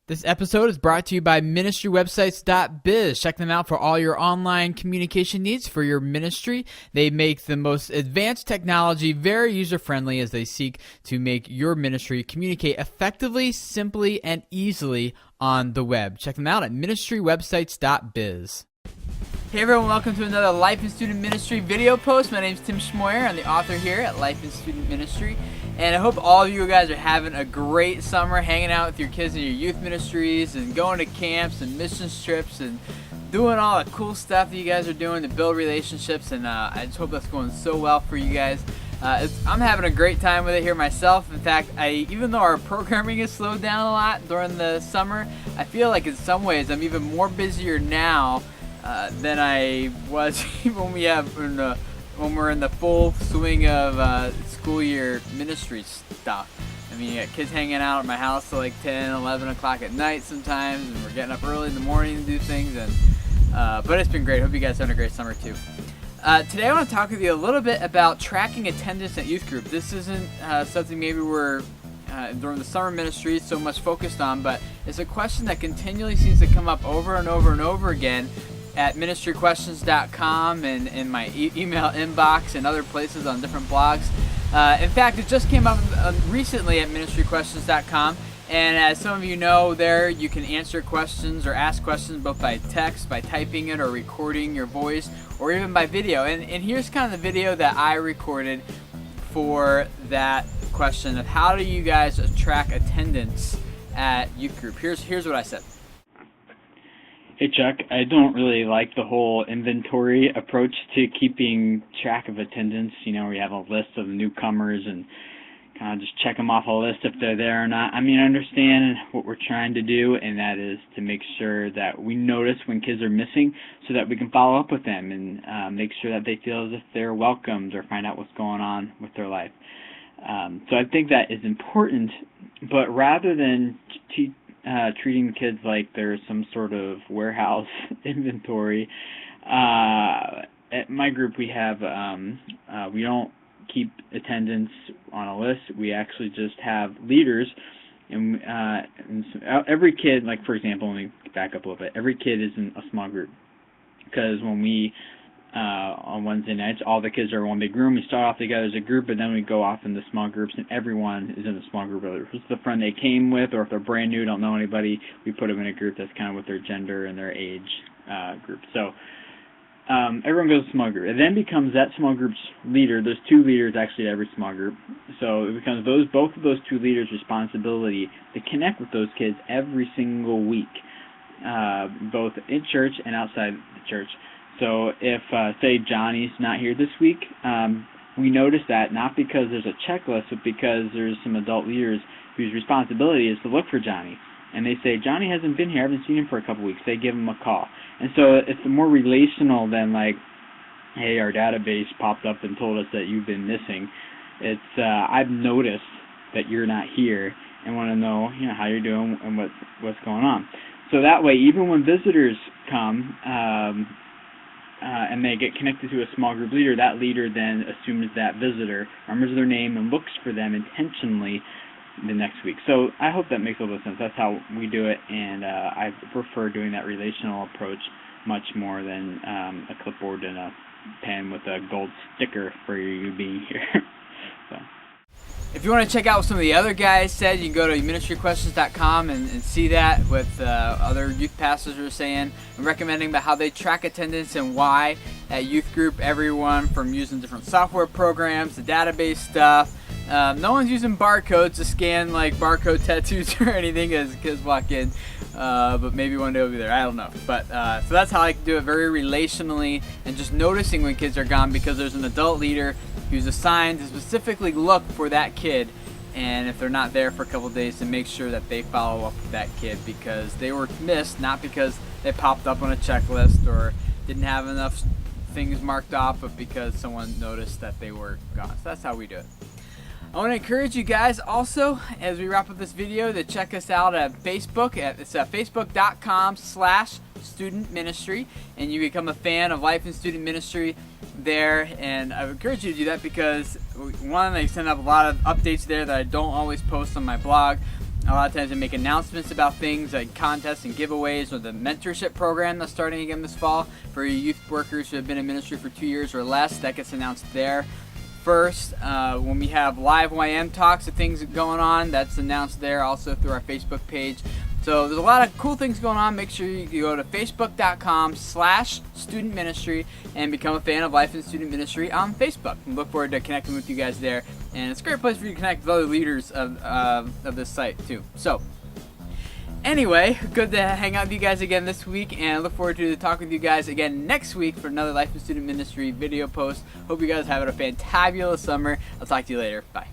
This episode is brought to you by ministrywebsites.biz. Check them out for all your online communication needs for your ministry. They make the most advanced technology very user-friendly as they seek to make your ministry communicate effectively, simply, and easily on the web. Check them out at ministrywebsites.biz. Hey everyone, welcome to another Life in Student Ministry video post. My name is Tim Schmoyer. I'm the author here at Life in Student Ministry. And I hope all of you guys are having a great summer, hanging out with your kids in your youth ministries and going to camps and missions trips and doing all the cool stuff that you guys are doing to build relationships. And I just hope that's going so well for you guys. I'm having a great time with it here myself. In fact, even though our programming has slowed down a lot during the summer, I feel like in some ways I'm even more busier now than I was when we're in the full swing of school year ministry stuff. I mean, you got kids hanging out at my house till like 10, 11 o'clock at night sometimes, and we're getting up early in the morning to do things. But it's been great. Hope you guys are having a great summer too. Today I want to talk with you a little bit about tracking attendance at youth group. This isn't something maybe we're during the summer ministry so much focused on, but it's a question that continually seems to come up over and over and over again at ministryquestions.com and in my email inbox and other places on different blogs. In fact, it just came up recently at ministryquestions.com, and as some of you know, there you can answer questions or ask questions both by text, by typing it or recording your voice, or even by video. And here's kind of the video that I recorded for that question of how do you guys track attendance at youth group. Here's what I said. Hey Chuck, I don't really like the whole inventory approach to keeping track of attendance, where you have a list of newcomers and kind of just check them off a list if they're there or not. I mean, I understand what we're trying to do, and that is to make sure that we notice when kids are missing so that we can follow up with them and make sure that they feel as if they're welcomed or find out what's going on with their life. So I think that is important, but rather than treating the kids like there's some sort of warehouse inventory. At my group, we have we don't keep attendance on a list. We actually just have leaders, and every kid, like for example, let me back up a little bit. Every kid is in a small group because when we on Wednesday nights, all the kids are in one big room. We start off together as a group, but then we go off into small groups, and everyone is in a small group. Whether it's the friend they came with, or if they're brand new, don't know anybody, we put them in a group that's kind of with their gender and their age group. So everyone goes to a small group. It then becomes that small group's leader. There's two leaders actually at every small group. So it becomes both of those two leaders' responsibility to connect with those kids every single week, both in church and outside the church. So if, say, Johnny's not here this week, we notice that not because there's a checklist, but because there's some adult leaders whose responsibility is to look for Johnny. And they say, Johnny hasn't been here, I haven't seen him for a couple weeks. They give him a call. And so it's more relational than like, hey, our database popped up and told us that you've been missing. It's, I've noticed that you're not here and want to know, how you're doing and what's going on. So that way, even when visitors come, and they get connected to a small group leader, that leader then assumes that visitor, remembers their name, and looks for them intentionally the next week. So I hope that makes a little sense. That's how we do it, and I prefer doing that relational approach much more than a clipboard and a pen with a gold sticker for you being here. So. If you want to check out what some of the other guys said, you can go to ministryquestions.com and see that, what other youth pastors are saying and recommending about how they track attendance and why at youth group. Everyone from using different software programs, the database stuff. No one's using barcodes to scan like barcode tattoos or anything as kids walk in, but maybe one day we'll be there. I don't know. But so that's how I can do it, very relationally and just noticing when kids are gone, because there's an adult leader who's assigned to specifically look for that kid, and if they're not there for a couple of days, to make sure that they follow up with that kid because they were missed, not because they popped up on a checklist or didn't have enough things marked off, but because someone noticed that they were gone. So that's how we do it. I want to encourage you guys also, as we wrap up this video, to check us out at Facebook. It's facebook.com/student ministry, and you become a fan of Life in Student Ministry there. And I would encourage you to do that because, one, they send up a lot of updates there that I don't always post on my blog. A lot of times they make announcements about things like contests and giveaways, or the mentorship program that's starting again this fall for youth workers who have been in ministry for 2 years or less. That gets announced there first. When we have live YM talks and things going on, that's announced there also through our Facebook page. So there's a lot of cool things going on. Make sure you go to facebook.com/student ministry and become a fan of Life in Student Ministry on Facebook. And look forward to connecting with you guys there. And it's a great place for you to connect with other leaders of this site too. So anyway, good to hang out with you guys again this week, and I look forward to talking with you guys again next week for another Life in Student Ministry video post. Hope you guys have a fantabulous summer. I'll talk to you later. Bye.